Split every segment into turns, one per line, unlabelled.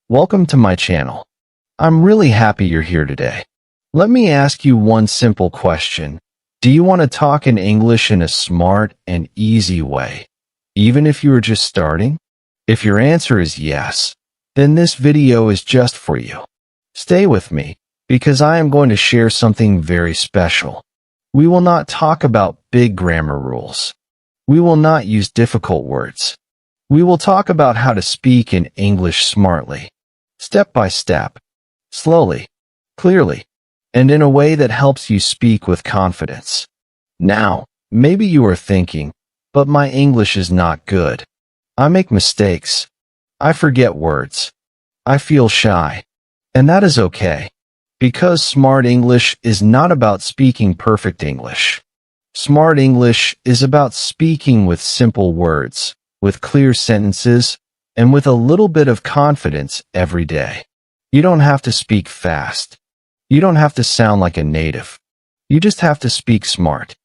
Welcome to my channel. I'm really happy you're here today. Let me ask you one simple question. Do you want to talk in English in a smart and easy way, even if you are just starting? If your answer is yes, then this video is just for you. Stay with me, because I am going to share something very special. We will not talk about big grammar rules. We will not use difficult words. We will talk about how to speak in English smartly, step by step, slowly, clearly, and in a way that helps you speak with confidence. Now, maybe you are thinking, but my English is not good. I make mistakes. I forget words. I feel shy. And that is okay, because smart English is not about speaking perfect English. Smart English is about speaking with simple words, with clear sentences, and with a little bit of confidence every day. You don't have to speak fast. You don't have to sound like a native. You just have to speak smart.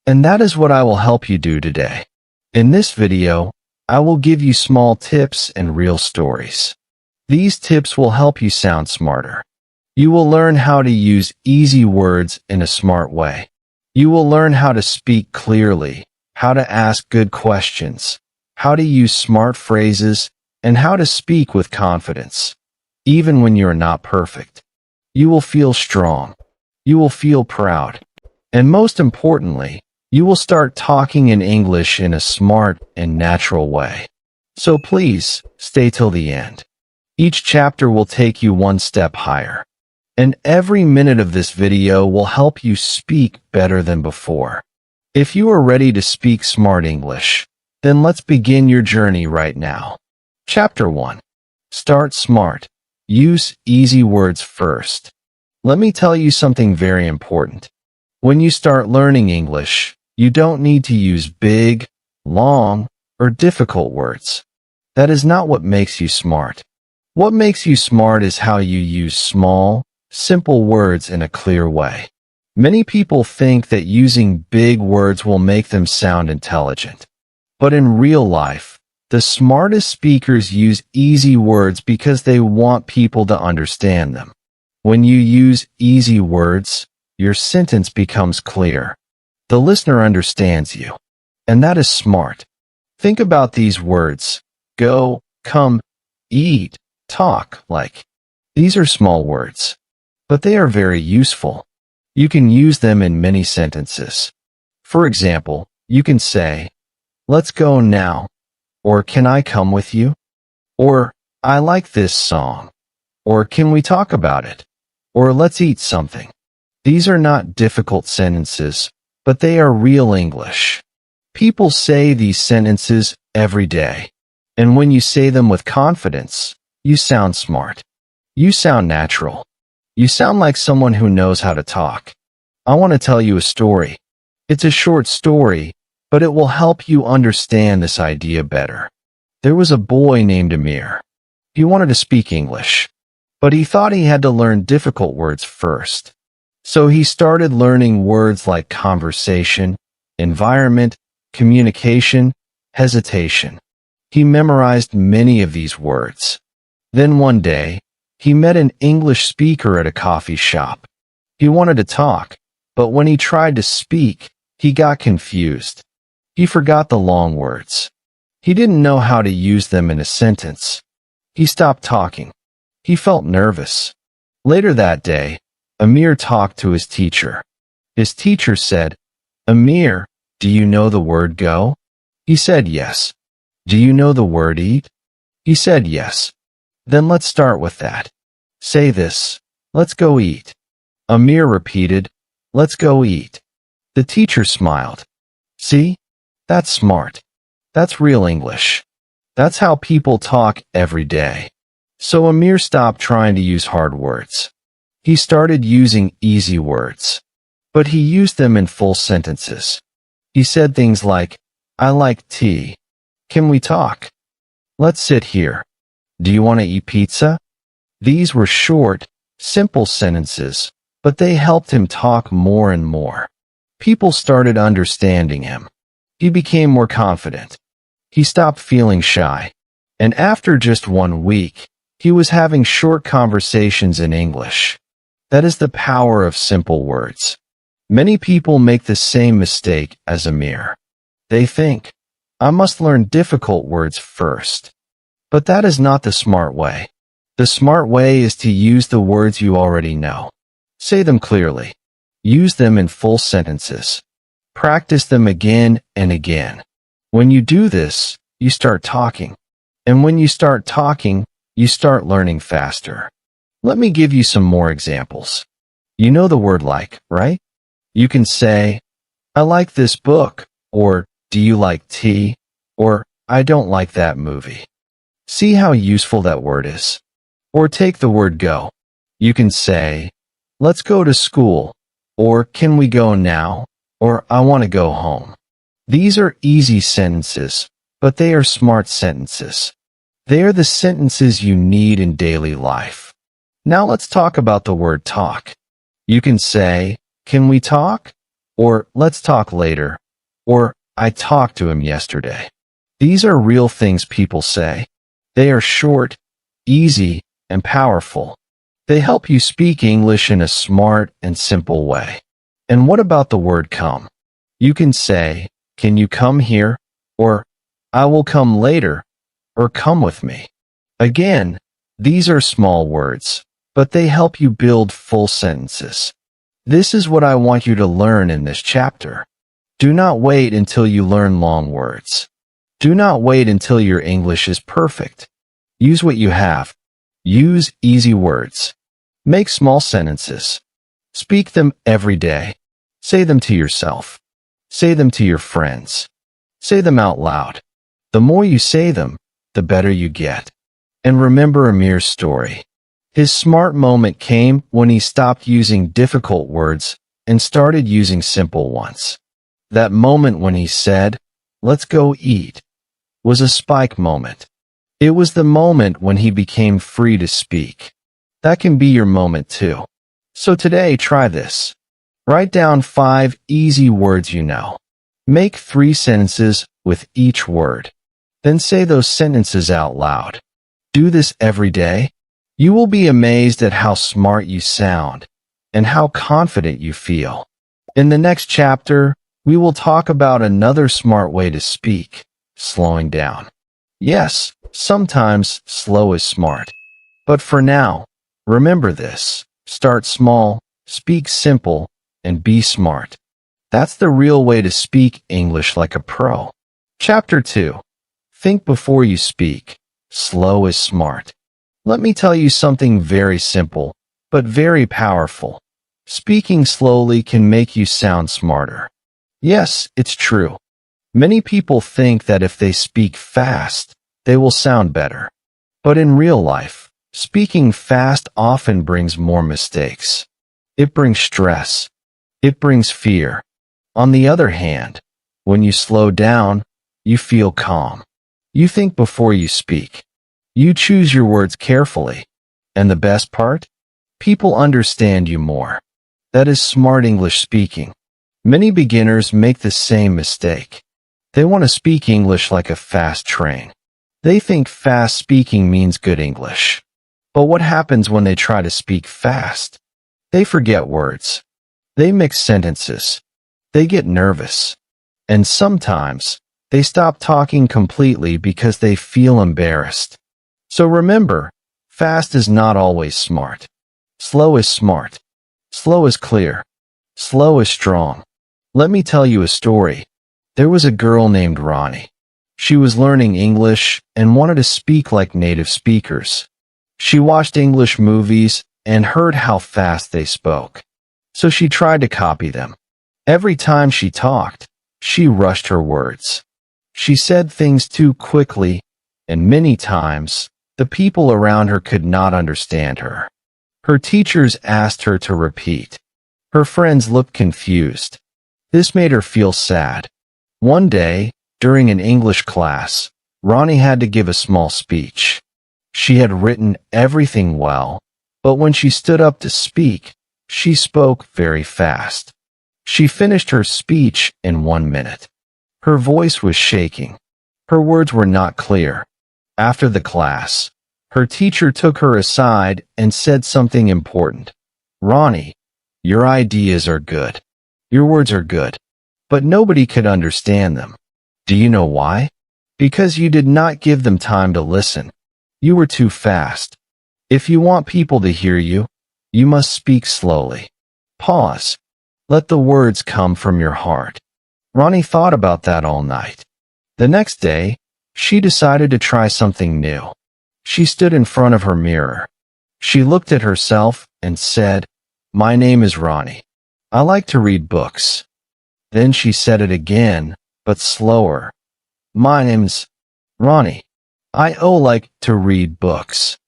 And that is what I will help you do today. In this video, I will give you small tips and real stories. These tips will help you sound smarter. You will learn how to use easy words in a smart way. You will learn how to speak clearly, how to ask good questions, how to use smart phrases, and how to speak with confidence, even when you are not perfect. You will feel strong. You will feel proud. And most importantly, you will start talking in English in a smart and natural way. So please, stay till the end. Each chapter will take you one step higher. And every minute of this video will help you speak better than before. If you are ready to speak smart English, then let's begin your journey right now. Chapter 1. Start smart. Use easy words first. Let me tell you something very important. When you start learning English, you don't need to use big, long, or difficult words. That is not what makes you smart. What makes you smart is how you use small, simple words in a clear way. Many people think that using big words will make them sound intelligent. But in real life, the smartest speakers use easy words because they want people to understand them. When you use easy words, your sentence becomes clear. The listener understands you. And that is smart. Think about these words: go, come, eat, talk, like. These are small words, but they are very useful. You can use them in many sentences. For example, you can say, "Let's go now," or "Can I come with you?" Or "I like this song," or "Can we talk about it?" or "Let's eat something." These are not difficult sentences, but they are real English. People say these sentences every day, and when you say them with confidence, you sound smart. You sound natural. You sound like someone who knows how to talk. I want to tell you a story. It's a short story, but it will help you understand this idea better. There was a boy named Amir. He wanted to speak English, but he thought he had to learn difficult words first. So he started learning words like conversation, environment, communication, hesitation. He memorized many of these words. Then one day, he met an English speaker at a coffee shop. He wanted to talk, but when he tried to speak, he got confused. He forgot the long words. He didn't know how to use them in a sentence. He stopped talking. He felt nervous. Later that day, Amir talked to his teacher. His teacher said, "Amir, do you know the word go?" He said yes. "Do you know the word eat?" He said yes. "Then let's start with that. Say this: let's go eat." Amir repeated, "Let's go eat." The teacher smiled. See? That's smart. That's real English. That's how people talk every day. So Amir stopped trying to use hard words. He started using easy words. But he used them in full sentences. He said things like, "I like tea. Can we talk? Let's sit here. Do you want to eat pizza?" These were short, simple sentences, but they helped him talk more and more. People started understanding him. He became more confident. He stopped feeling shy. And after just 1 week, He was having short conversations in English. That is the power of simple words. Many people make the same mistake as Amir. They think, I must learn difficult words first. But that is not the smart way. The smart way is to use the words you already know. Say them clearly. Use them in full sentences. Practice them again and again. When you do this, you start talking. And when you start talking, you start learning faster. Let me give you some more examples. You know the word like, right? You can say, I like this book, or do you like tea, or I don't like that movie. See how useful that word is? Or take the word go. You can say, let's go to school, or can we go now, or I want to go home. These are easy sentences, but they are smart sentences. They are the sentences you need in daily life. Now let's talk about the word talk. You can say, can we talk? Or let's talk later. Or I talked to him yesterday. These are real things people say. They are short, easy, and powerful. They help you speak English in a smart and simple way. And what about the word come? You can say, can you come here? Or I will come later. Or come with me. Again, these are small words, but they help you build full sentences. This is what I want you to learn in this chapter. Do not wait until you learn long words. Do not wait until your English is perfect. Use what you have. Use easy words. Make small sentences. Speak them every day. Say them to yourself. Say them to your friends. Say them out loud. The more you say them, the better you get. And remember Amir's story. His smart moment came when he stopped using difficult words and started using simple ones. That moment when he said, let's go eat, was a spike moment. It was the moment when he became free to speak. That can be your moment too. So today, try this. Write down 5 easy words you know. Make 3 sentences with each word. Then say those sentences out loud. Do this every day. You will be amazed at how smart you sound and how confident you feel. In the next chapter, we will talk about another smart way to speak, slowing down. Yes, sometimes slow is smart. But for now, remember this. Start small, speak simple, and be smart. That's the real way to speak English like a pro. Chapter 2. Think before you speak. Slow is smart. Let me tell you something very simple, but very powerful. Speaking slowly can make you sound smarter. Yes, it's true. Many people think that if they speak fast, they will sound better. But in real life, speaking fast often brings more mistakes. It brings stress. It brings fear. On the other hand, when you slow down, you feel calm. You think before you speak. You choose your words carefully. And the best part? People understand you more. That is smart English speaking. Many beginners make the same mistake. They want to speak English like a fast train. They think fast speaking means good English. But what happens when they try to speak fast? They forget words. They mix sentences. They get nervous. And sometimes, they stop talking completely because they feel embarrassed. So remember, fast is not always smart. Slow is smart. Slow is clear. Slow is strong. Let me tell you a story. There was a girl named Ronnie. She was learning English and wanted to speak like native speakers. She watched English movies and heard how fast they spoke. So she tried to copy them. Every time she talked, she rushed her words. She said things too quickly, and many times, the people around her could not understand her. Her teachers asked her to repeat. Her friends looked confused. This made her feel sad. One day, during an English class, Ronnie had to give a small speech. She had written everything well, but when she stood up to speak, she spoke very fast. She finished her speech in 1 minute. Her voice was shaking. Her words were not clear. After the class, Her teacher took her aside and said something important. Ronnie, your ideas are good. Your words are good. But nobody could understand them. Do you know why? Because you did not give them time to listen. You were too fast. If you want people to hear you, you must speak slowly. Pause. Let the words come from your heart. Ronnie thought about that all night. The next day, she decided to try something new. She stood in front of her mirror. She looked at herself and said, "My name is Ronnie. I like to read books." Then she said it again, but slower. "My name's Ronnie. I like to read books."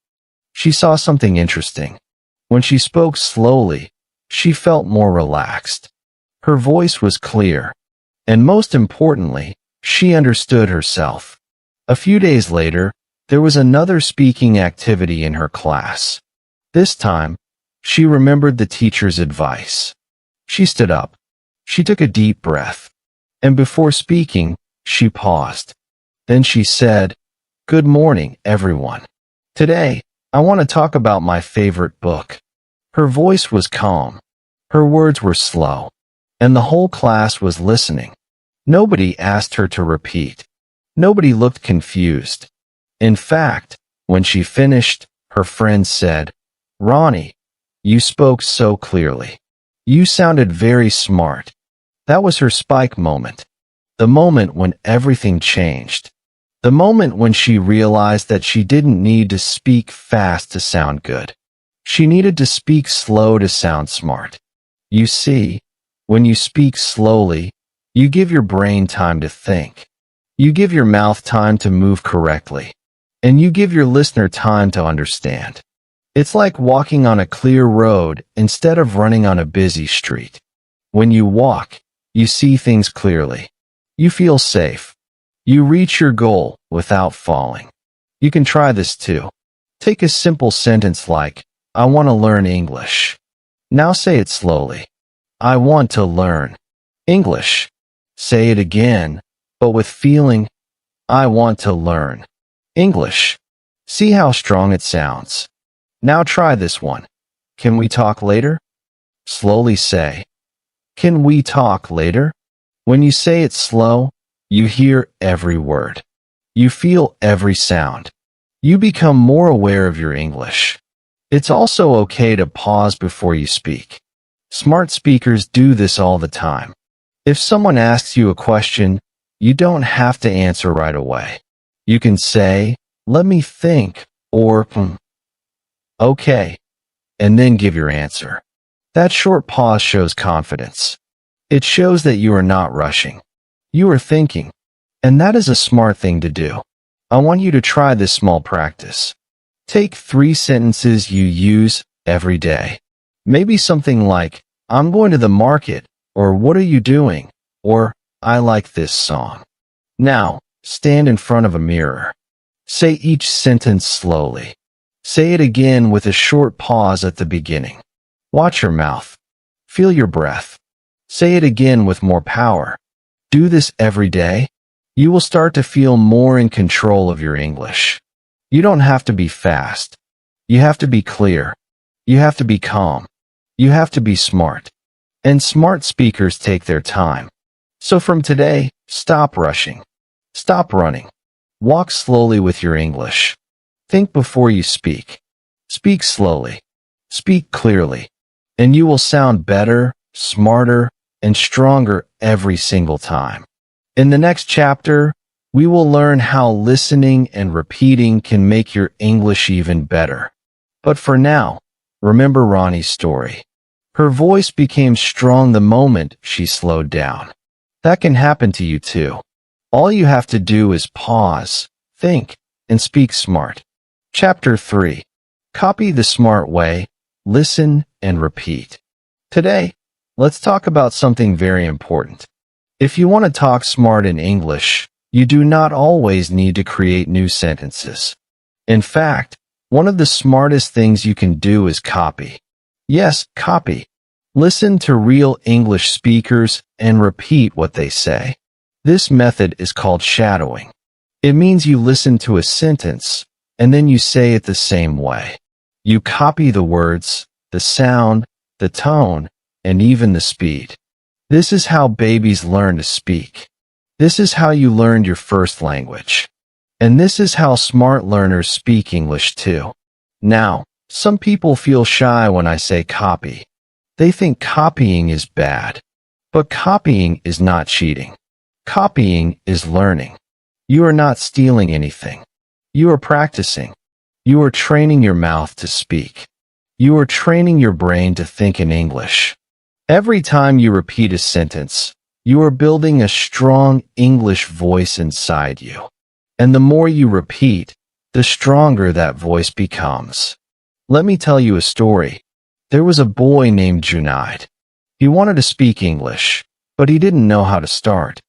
She saw something interesting. When she spoke slowly, she felt more relaxed. Her voice was clear. And most importantly, she understood herself. A few days later, there was another speaking activity in her class. This time, she remembered the teacher's advice. She stood up. She took a deep breath. And before speaking, she paused. Then she said, "Good morning, everyone. Today, I want to talk about my favorite book." Her voice was calm. Her words were slow. And the whole class was listening. Nobody asked her to repeat. Nobody looked confused. In fact, when she finished, her friend said, "Ronnie, you spoke so clearly. You sounded very smart." That was her spike moment. The moment when everything changed. The moment when she realized that she didn't need to speak fast to sound good. She needed to speak slow to sound smart. You see, when you speak slowly, you give your brain time to think. You give your mouth time to move correctly. And you give your listener time to understand. It's like walking on a clear road instead of running on a busy street. When you walk, you see things clearly. You feel safe. You reach your goal without falling. You can try this too. Take a simple sentence like, "I want to learn English." Now say it slowly. "I want to learn English." Say it again, but with feeling. "I want to learn English." See how strong it sounds. Now try this one. "Can we talk later?" Slowly say, "Can we talk later?" When you say it slow, you hear every word. You feel every sound. You become more aware of your English. It's also okay to pause before you speak. Smart speakers do this all the time. If someone asks you a question, you don't have to answer right away. You can say, "Let me think," or, "Okay," and then give your answer. That short pause shows confidence. It shows that you are not rushing. You are thinking. And that is a smart thing to do. I want you to try this small practice. Take 3 sentences you use every day. Maybe something like, "I'm going to the market," or "What are you doing?" or "I like this song." Now, stand in front of a mirror. Say each sentence slowly. Say it again with a short pause at the beginning. Watch your mouth. Feel your breath. Say it again with more power. Do this every day. You will start to feel more in control of your English. You don't have to be fast. You have to be clear. You have to be calm. You have to be smart. And smart speakers take their time. So from today, stop rushing. Stop running. Walk slowly with your English. Think before you speak. Speak slowly. Speak clearly. And you will sound better, smarter, and stronger every single time. In the next chapter, we will learn how listening and repeating can make your English even better. But for now, remember Ronnie's story. Her voice became strong the moment she slowed down. That can happen to you too. All you have to do is pause, think, and speak smart. Chapter 3. Copy the smart way, listen, and repeat. Today, let's talk about something very important. If you want to talk smart in English, you do not always need to create new sentences. In fact, one of the smartest things you can do is copy. Yes, copy. Listen to real English speakers and repeat what they say. This method is called shadowing. It means you listen to a sentence, and then you say it the same way. You copy the words, the sound, the tone, and even the speed. This is how babies learn to speak. This is how you learned your first language. And this is how smart learners speak English too. Now, some people feel shy when I say copy. They think copying is bad. But copying is not cheating. Copying is learning. You are not stealing anything. You are practicing. You are training your mouth to speak. You are training your brain to think in English. Every time you repeat a sentence, you are building a strong English voice inside you. And the more you repeat, the stronger that voice becomes. Let me tell you a story. There was a boy named Junaid. He wanted to speak English, but he didn't know how to start.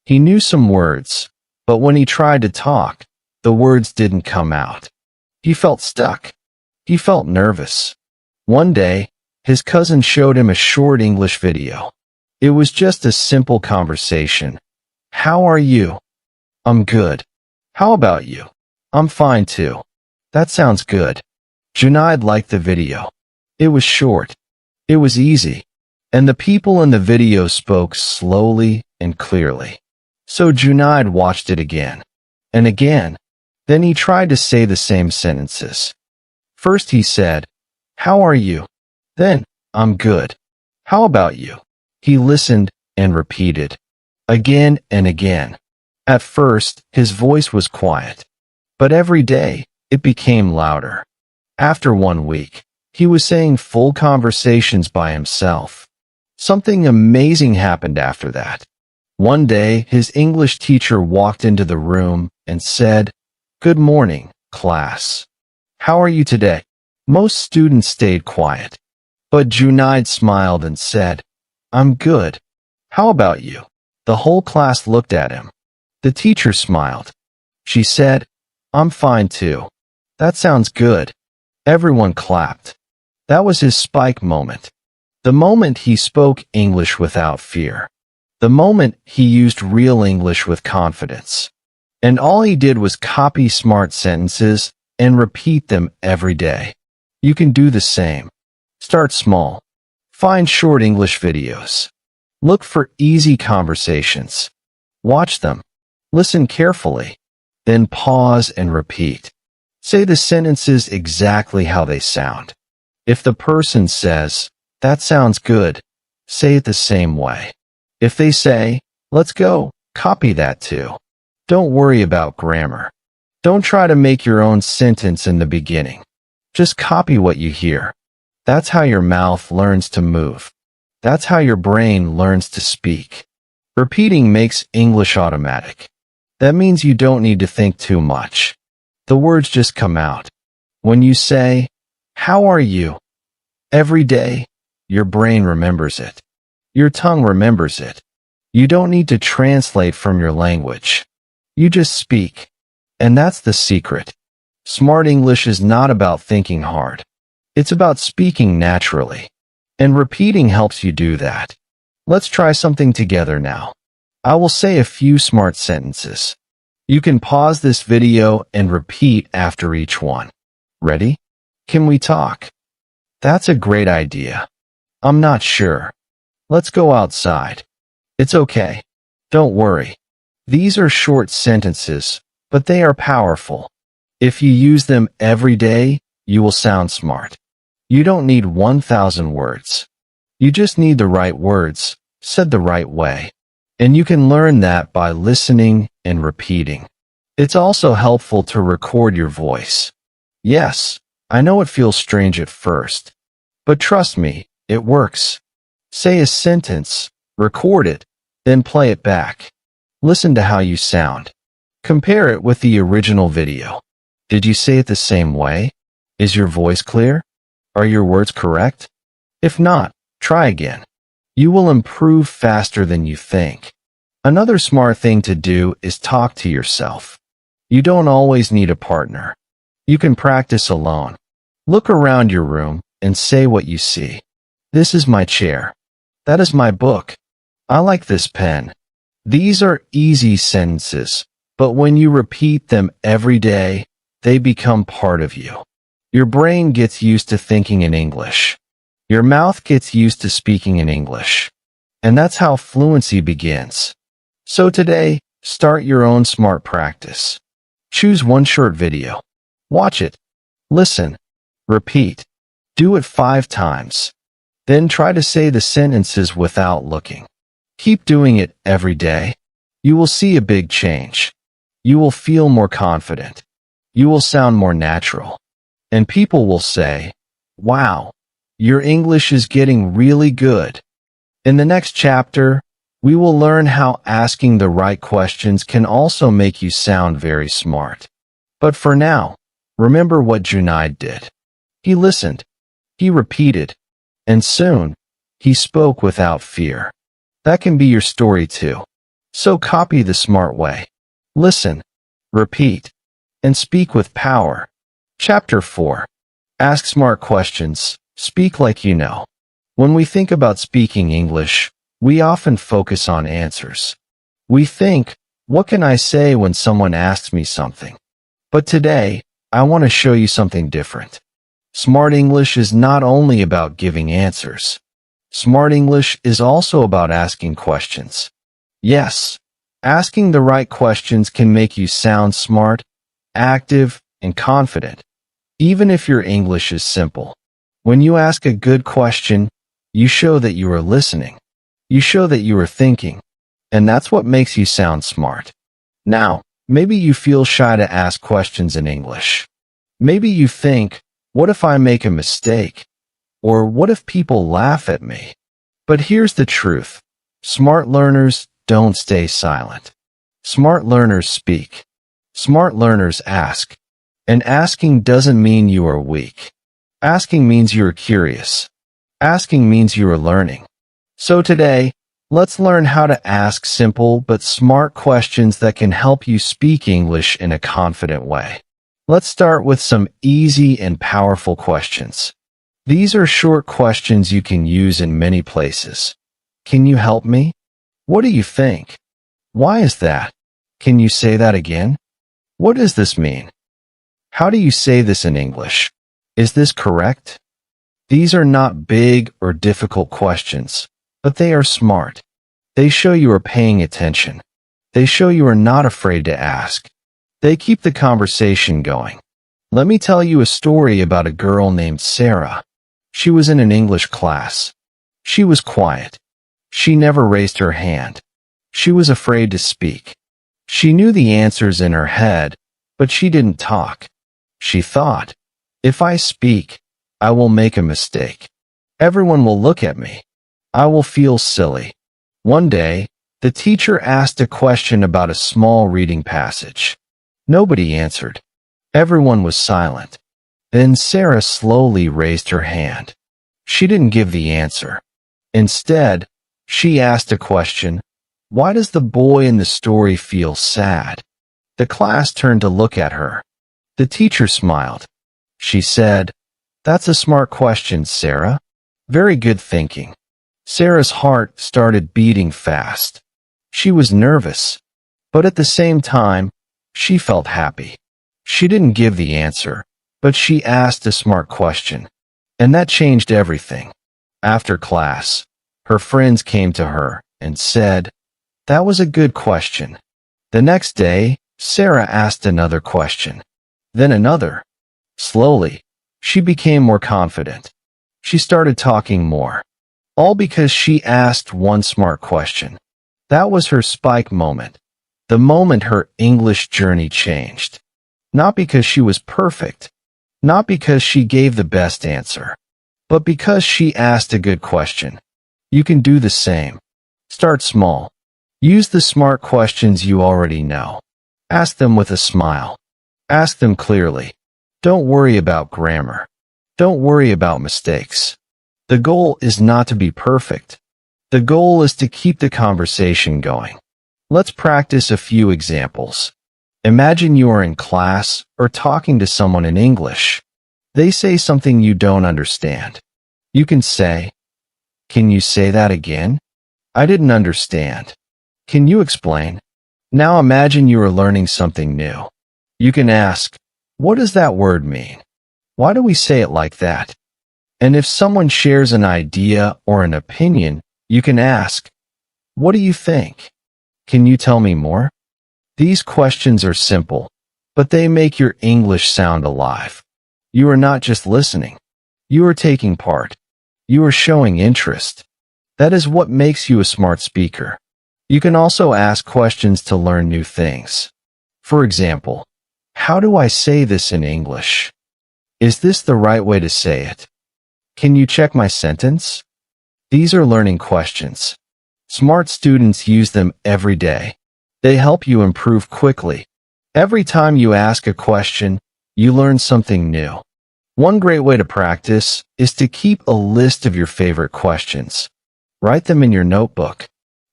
He knew some words, but when he tried to talk, the words didn't come out. He felt stuck. He felt nervous. One day, his cousin showed him a short English video. It was just a simple conversation. How are you? I'm good. How about you? I'm fine too. That sounds good. Junaid liked the video. It was short. It was easy. And the people in the video spoke slowly and clearly. So Junaid watched it again and again. Then he tried to say the same sentences. First he said, "How are you?" Then, "I'm good. How about you?" He listened and repeated, again and again. At first, his voice was quiet, but every day, it became louder. After 1 week, he was saying full conversations by himself. Something amazing happened after that. One day, his English teacher walked into the room and said, "Good morning, class. How are you today?" Most students stayed quiet, but Junaid smiled and said, "I'm good. How about you?" The whole class looked at him. The teacher smiled. She said, "I'm fine too. That sounds good." Everyone clapped. That was his spike moment. The moment he spoke English without fear. The moment he used real English with confidence. And all he did was copy smart sentences and repeat them every day. You can do the same. Start small. Find short English videos. Look for easy conversations. Watch them. Listen carefully. Then pause and repeat. Say the sentences exactly how they sound. If the person says, "That sounds good," say it the same way. If they say, "Let's go," copy that too. Don't worry about grammar. Don't try to make your own sentence in the beginning. Just copy what you hear. That's how your mouth learns to move. That's how your brain learns to speak. Repeating makes English automatic. That means you don't need to think too much. The words just come out. When you say, "How are you?" every day, your brain remembers it. Your tongue remembers it. You don't need to translate from your language. You just speak. And that's the secret. Smart English is not about thinking hard. It's about speaking naturally. And repeating helps you do that. Let's try something together now. I will say a few smart sentences. You can pause this video and repeat after each one. Ready? Can we talk? That's a great idea. I'm not sure. Let's go outside. It's okay. Don't worry. These are short sentences, but they are powerful. If you use them every day, you will sound smart. You don't need 1,000 words. You just need the right words, said the right way. And you can learn that by listening and repeating. It's also helpful to record your voice. Yes, I know it feels strange at first, but trust me, it works. Say a sentence, record it, then play it back. Listen to how you sound. Compare it with the original video. Did you say it the same way? Is your voice clear? Are your words correct? If not, try again. You will improve faster than you think. Another smart thing to do is talk to yourself. You don't always need a partner. You can practice alone. Look around your room and say what you see. This is my chair. That is my book. I like this pen. These are easy sentences, but when you repeat them every day, they become part of you. Your brain gets used to thinking in English. Your mouth gets used to speaking in English. And that's how fluency begins. So today, start your own smart practice. Choose one short video. Watch it. Listen. Repeat. Do it 5 times. Then try to say the sentences without looking. Keep doing it every day. You will see a big change. You will feel more confident. You will sound more natural. And people will say, "Wow, your English is getting really good." In the next chapter, we will learn how asking the right questions can also make you sound very smart. But for now, remember what Junaid did. He listened. He repeated. And soon, he spoke without fear. That can be your story too. So copy the smart way. Listen, repeat, and speak with power. Chapter 4. Ask smart questions. Speak like you know. When we think about speaking English, we often focus on answers. We think, what can I say when someone asks me something? But today, I want to show you something different. Smart English is not only about giving answers. Smart English is also about asking questions. Yes, asking the right questions can make you sound smart, active, and confident, even if your English is simple. When you ask a good question, you show that you are listening. You show that you are thinking. And that's what makes you sound smart. Now, maybe you feel shy to ask questions in English. Maybe you think, what if I make a mistake? Or what if people laugh at me? But here's the truth. Smart learners don't stay silent. Smart learners speak. Smart learners ask. And asking doesn't mean you are weak. Asking means you are curious. Asking means you are learning. So today, let's learn how to ask simple but smart questions that can help you speak English in a confident way. Let's start with some easy and powerful questions. These are short questions you can use in many places. Can you help me? What do you think? Why is that? Can you say that again? What does this mean? How do you say this in English? Is this correct? These are not big or difficult questions, but they are smart. They show you are paying attention. They show you are not afraid to ask. They keep the conversation going. Let me tell you a story about a girl named Sarah. She was in an English class. She was quiet. She never raised her hand. She was afraid to speak. She knew the answers in her head, but she didn't talk. She thought, if I speak, I will make a mistake. Everyone will look at me. I will feel silly. One day, the teacher asked a question about a small reading passage. Nobody answered. Everyone was silent. Then Sarah slowly raised her hand. She didn't give the answer. Instead, she asked a question. Why does the boy in the story feel sad? The class turned to look at her. The teacher smiled. She said, "That's a smart question, Sarah. Very good thinking." Sarah's heart started beating fast. She was nervous, but at the same time, she felt happy. She didn't give the answer, but she asked a smart question. And that changed everything. After class, her friends came to her and said, "That was a good question." The next day, Sarah asked another question. Then another. Slowly, she became more confident. She started talking more. All because she asked one smart question. That was her spike moment. The moment her English journey changed. Not because she was perfect. Not because she gave the best answer. But because she asked a good question. You can do the same. Start small. Use the smart questions you already know. Ask them with a smile. Ask them clearly. Don't worry about grammar. Don't worry about mistakes. The goal is not to be perfect. The goal is to keep the conversation going. Let's practice a few examples. Imagine you are in class or talking to someone in English. They say something you don't understand. You can say, "Can you say that again? I didn't understand. Can you explain?" Now imagine you are learning something new. You can ask, What does that word mean? Why do we say it like that? And if someone shares an idea or an opinion, you can ask, what do you think? Can you tell me more? These questions are simple, but they make your English sound alive. You are not just listening. You are taking part. You are showing interest. That is what makes you a smart speaker. You can also ask questions to learn new things. For example, how do I say this in English? Is this the right way to say it? Can you check my sentence? These are learning questions. Smart students use them every day. They help you improve quickly. Every time you ask a question, you learn something new. One great way to practice is to keep a list of your favorite questions. Write them in your notebook.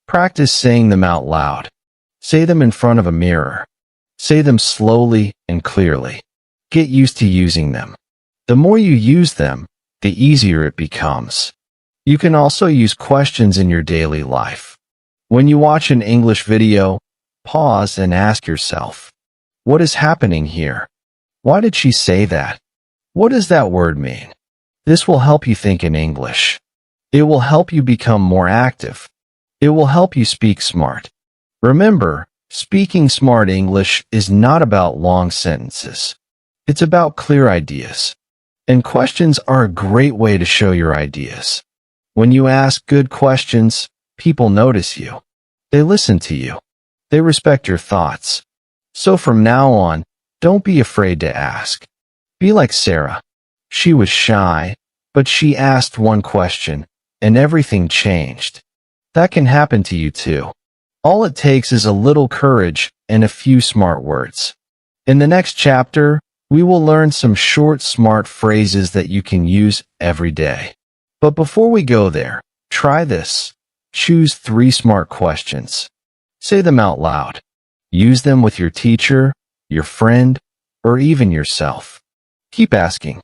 Practice saying them out loud. Say them in front of a mirror. Say them slowly and clearly. Get used to using them. The more you use them, the easier it becomes. You can also use questions in your daily life. When you watch an English video, pause and ask yourself, what is happening here? Why did she say that? What does that word mean? This will help you think in English. It will help you become more active. It will help you speak smart. Remember, speaking smart English is not about long sentences. It's about clear ideas. And questions are a great way to show your ideas. When you ask good questions, people notice you. They listen to you. They respect your thoughts. So from now on, don't be afraid to ask. Be like Sarah. She was shy, but she asked one question, and everything changed. That can happen to you too. All it takes is a little courage and a few smart words. In the next chapter, we will learn some short, smart phrases that you can use every day. But before we go there, try this. Choose 3 smart questions. Say them out loud. Use them with your teacher, your friend, or even yourself. Keep asking.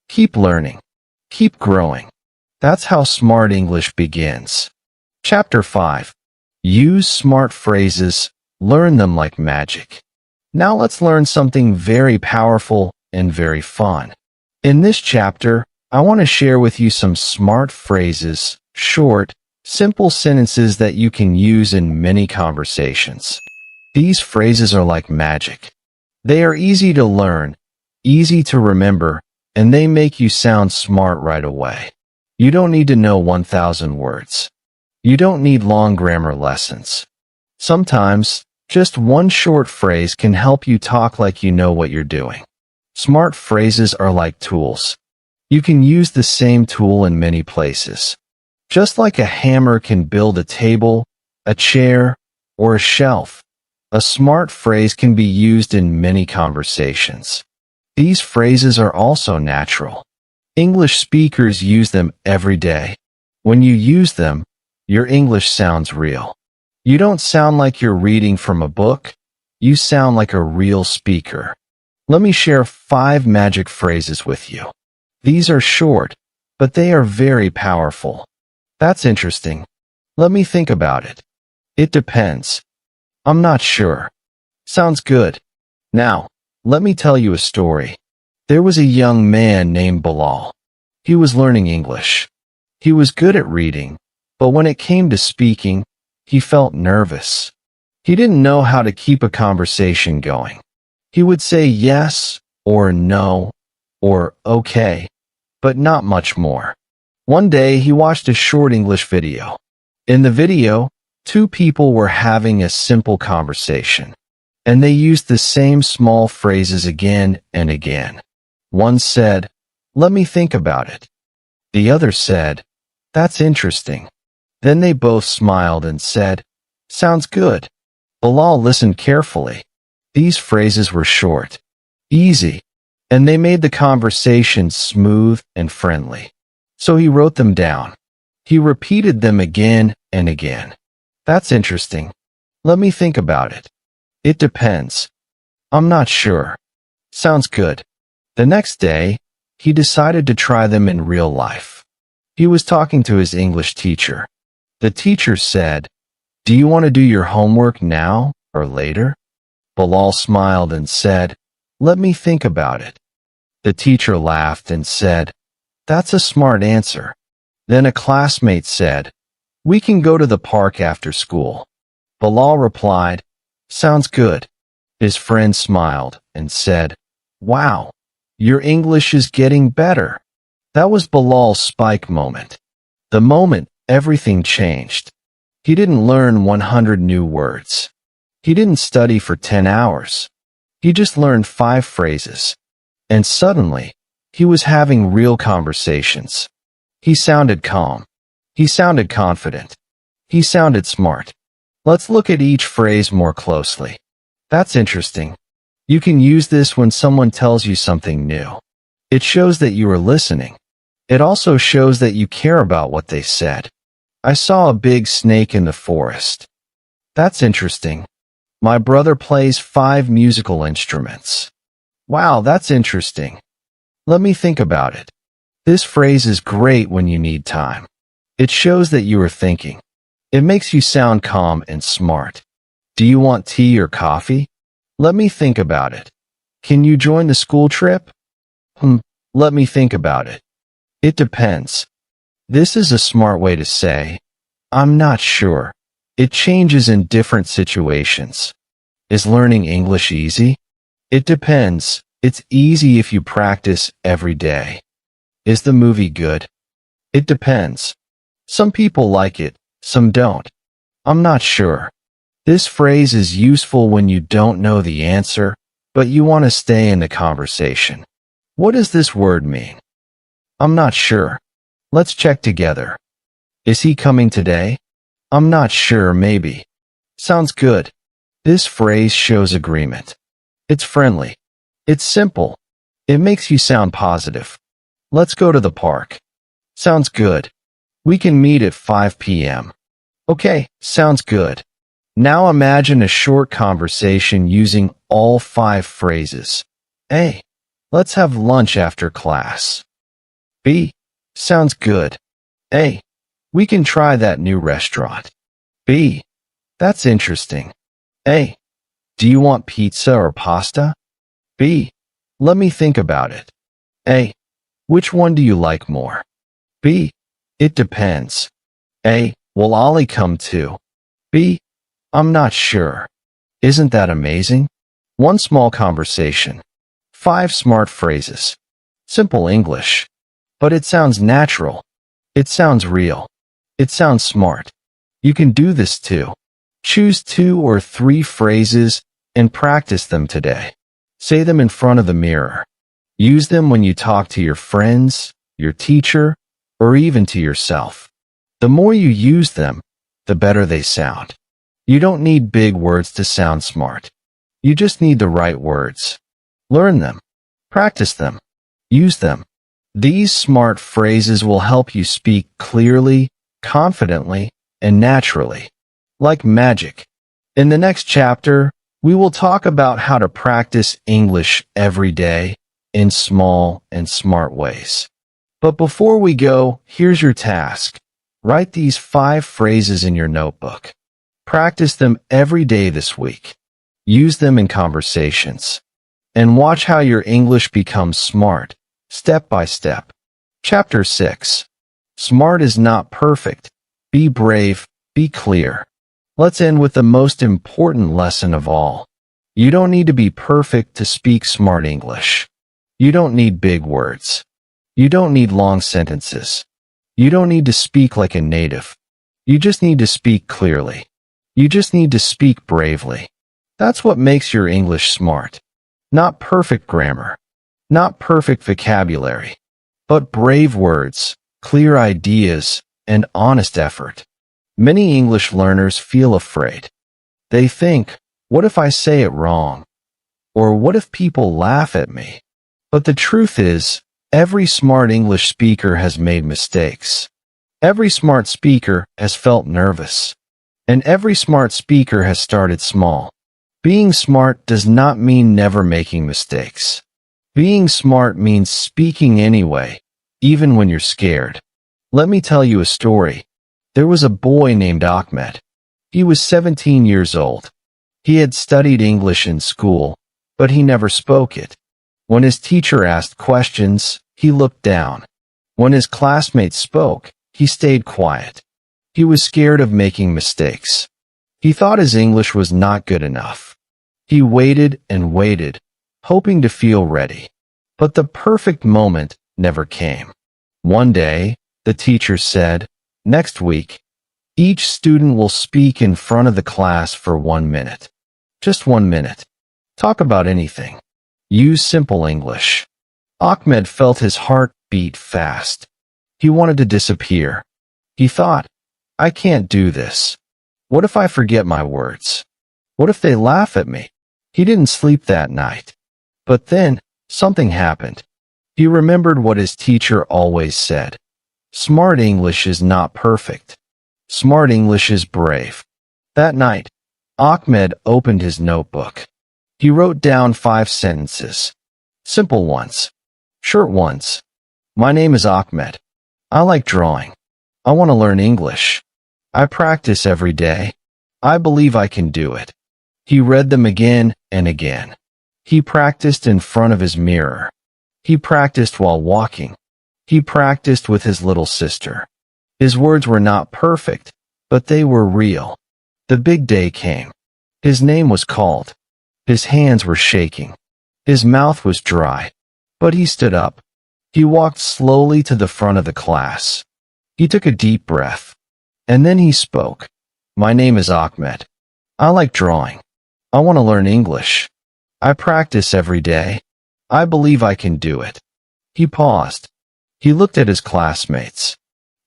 Keep learning. Keep growing. That's how smart English begins. Chapter 5. Use smart phrases. Learn them like magic. Now let's learn something very powerful and very fun. In this chapter, I want to share with you some smart phrases, short, simple sentences that you can use in many conversations. These phrases are like magic. They are easy to learn, easy to remember, and they make you sound smart right away. You don't need to know 1,000 words. You don't need long grammar lessons. Sometimes, just one short phrase can help you talk like you know what you're doing. Smart phrases are like tools. You can use the same tool in many places. Just like a hammer can build a table, a chair, or a shelf, a smart phrase can be used in many conversations. These phrases are also natural. English speakers use them every day. When you use them, your English sounds real. You don't sound like you're reading from a book. You sound like a real speaker. Let me share 5 magic phrases with you. These are short, but they are very powerful. That's interesting. Let me think about it. It depends. I'm not sure. Sounds good. Now, let me tell you a story. There was a young man named Bilal. He was learning English. He was good at reading, but when it came to speaking, he felt nervous. He didn't know how to keep a conversation going. He would say yes or no or okay, but not much more. One day, he watched a short English video. In the video, 2 people were having a simple conversation, and they used the same small phrases again and again. One said, "Let me think about it." The other said, "That's interesting." Then they both smiled and said, "Sounds good." Bilal listened carefully. These phrases were short, easy, and they made the conversation smooth and friendly. So he wrote them down. He repeated them again and again. "That's interesting. Let me think about it. It depends. I'm not sure. Sounds good." The next day, he decided to try them in real life. He was talking to his English teacher. The teacher said, "Do you want to do your homework now or later?" Bilal smiled and said, Let me think about it. The teacher laughed and said, "That's a smart answer." Then a classmate said, "We can go to the park after school." Bilal replied, "Sounds good." His friend smiled and said, "Wow, your English is getting better." That was Bilal's spike moment. The moment everything changed. He didn't learn 100 new words. He didn't study for 10 hours. He just learned 5 phrases. And suddenly, he was having real conversations. He sounded calm. He sounded confident. He sounded smart. Let's look at each phrase more closely. That's interesting. You can use this when someone tells you something new. It shows that you are listening. It also shows that you care about what they said. I saw a big snake in the forest. That's interesting. My brother plays 5 musical instruments. Wow, that's interesting. Let me think about it. This phrase is great when you need time. It shows that you are thinking. It makes you sound calm and smart. Do you want tea or coffee? Let me think about it. Can you join the school trip? Let me think about it. It depends. This is a smart way to say, "I'm not sure." It changes in different situations. Is learning English easy? It depends. It's easy if you practice every day. Is the movie good? It depends. Some people like it, some don't. I'm not sure. This phrase is useful when you don't know the answer, but you want to stay in the conversation. What does this word mean? I'm not sure. Let's check together. Is he coming today? I'm not sure, maybe. Sounds good. This phrase shows agreement. It's friendly. It's simple. It makes you sound positive. Let's go to the park. Sounds good. We can meet at 5 p.m. Okay, sounds good. Now imagine a short conversation using all 5 phrases. A. Let's have lunch after class. B. Sounds good. A. We can try that new restaurant. B. That's interesting. A. Do you want pizza or pasta? B. Let me think about it. A. Which one do you like more? B. It depends. A. Will Ollie come too? B. I'm not sure. Isn't that amazing? One small conversation. 5 smart phrases. Simple English. But it sounds natural. It sounds real. It sounds smart. You can do this too. Choose 2 or 3 phrases and practice them today. Say them in front of the mirror. Use them when you talk to your friends, your teacher, or even to yourself. The more you use them, the better they sound. You don't need big words to sound smart. You just need the right words. Learn them. Practice them. Use them. These smart phrases will help you speak clearly, confidently, and naturally. Like magic. In the next chapter, we will talk about how to practice English every day in small and smart ways. But before we go, here's your task. Write these 5 phrases in your notebook. Practice them every day this week. Use them in conversations. And watch how your English becomes smart, step by step. Chapter 6. Smart is not perfect. Be brave, be clear. Let's end with the most important lesson of all. You don't need to be perfect to speak smart English. You don't need big words. You don't need long sentences. You don't need to speak like a native. You just need to speak clearly. You just need to speak bravely. That's what makes your English smart. Not perfect grammar. Not perfect vocabulary. But brave words, clear ideas, and honest effort. Many English learners feel afraid. They think, what if I say it wrong? Or what if people laugh at me? But the truth is, every smart English speaker has made mistakes. Every smart speaker has felt nervous. And every smart speaker has started small. Being smart does not mean never making mistakes. Being smart means speaking anyway, even when you're scared. Let me tell you a story. There was a boy named Ahmed. He was 17 years old. He had studied English in school, but he never spoke it. When his teacher asked questions, he looked down. When his classmates spoke, he stayed quiet. He was scared of making mistakes. He thought his English was not good enough. He waited and waited, hoping to feel ready. But the perfect moment never came. One day, the teacher said, "Next week, each student will speak in front of the class for 1 minute. Just 1 minute. Talk about anything. Use simple English." Ahmed felt his heart beat fast. He wanted to disappear. He thought, "I can't do this. What if I forget my words? What if they laugh at me?" He didn't sleep that night. But then, something happened. He remembered what his teacher always said. Smart English is not perfect. Smart English is brave. That night, Ahmed opened his notebook. He wrote down 5 sentences. Simple ones. Short ones. My name is Ahmed. I like drawing. I want to learn English. I practice every day. I believe I can do it. He read them again and again. He practiced in front of his mirror. He practiced while walking. He practiced with his little sister. His words were not perfect, but they were real. The big day came. His name was called. His hands were shaking. His mouth was dry. But he stood up. He walked slowly to the front of the class. He took a deep breath. And then he spoke. My name is Ahmed. I like drawing. I want to learn English. I practice every day. I believe I can do it. He paused. He looked at his classmates.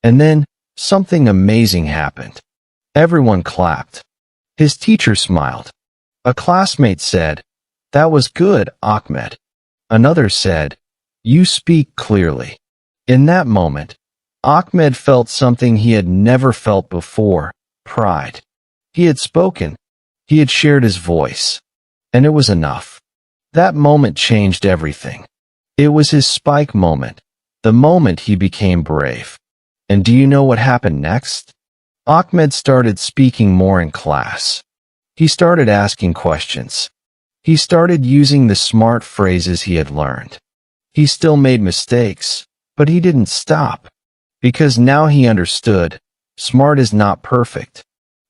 And then, something amazing happened. Everyone clapped. His teacher smiled. A classmate said, "That was good, Ahmed." Another said, "You speak clearly." In that moment, Ahmed felt something he had never felt before, pride. He had spoken. He had shared his voice. And it was enough. That moment changed everything. It was his spike moment, the moment he became brave. And do you know what happened next? Ahmed started speaking more in class. He started asking questions. He started using the smart phrases he had learned. He still made mistakes, but he didn't stop. Because now he understood, smart is not perfect.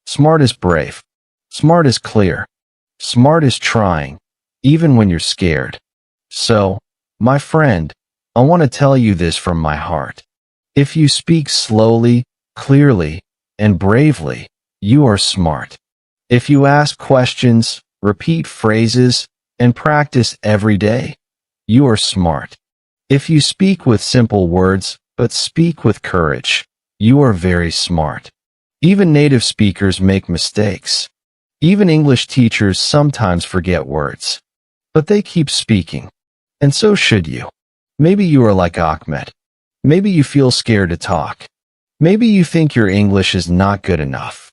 Smart is brave. Smart is clear. Smart is trying, even when you're scared. So, my friend, I want to tell you this from my heart. If you speak slowly, clearly, and bravely, you are smart. If you ask questions, repeat phrases, and practice every day, you are smart. If you speak with simple words, but speak with courage, you are very smart. Even native speakers make mistakes. Even English teachers sometimes forget words. But they keep speaking. And so should you. Maybe you are like Ahmed. Maybe you feel scared to talk. Maybe you think your English is not good enough.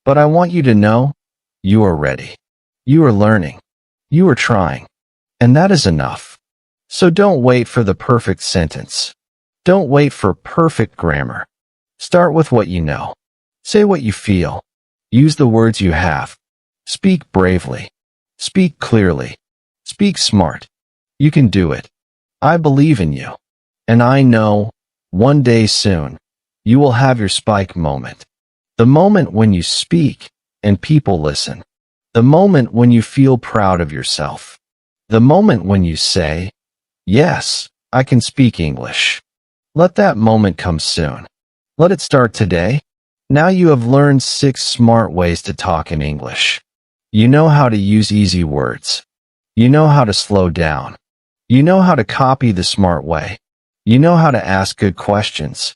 But I want you to know, you are ready. You are learning. You are trying. And that is enough. So don't wait for the perfect sentence. Don't wait for perfect grammar. Start with what you know. Say what you feel. Use the words you have. Speak bravely. Speak clearly. Speak smart. You can do it. I believe in you. And I know, one day soon, you will have your spike moment. The moment when you speak and people listen. The moment when you feel proud of yourself. The moment when you say, "Yes, I can speak English." Let that moment come soon. Let it start today. Now you have learned 6 smart ways to talk in English. You know how to use easy words. You know how to slow down. You know how to copy the smart way. You know how to ask good questions.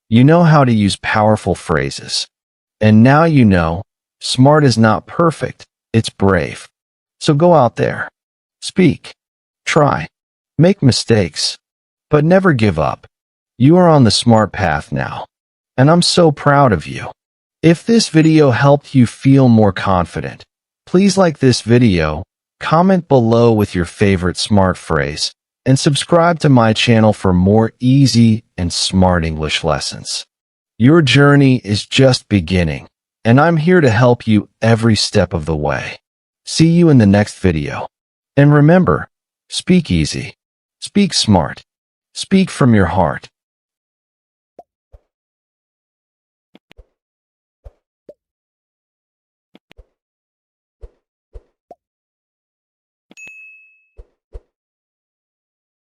You know how to use powerful phrases. And now you know, smart is not perfect, it's brave. So go out there. Speak. Try. Make mistakes. But never give up. You are on the smart path now. And I'm so proud of you. If this video helped you feel more confident, please like this video, comment below with your favorite smart phrase, and subscribe to my channel for more easy and smart English lessons. Your journey is just beginning, and I'm here to help you every step of the way. See you in the next video. And remember, speak easy. Speak smart. Speak from your heart.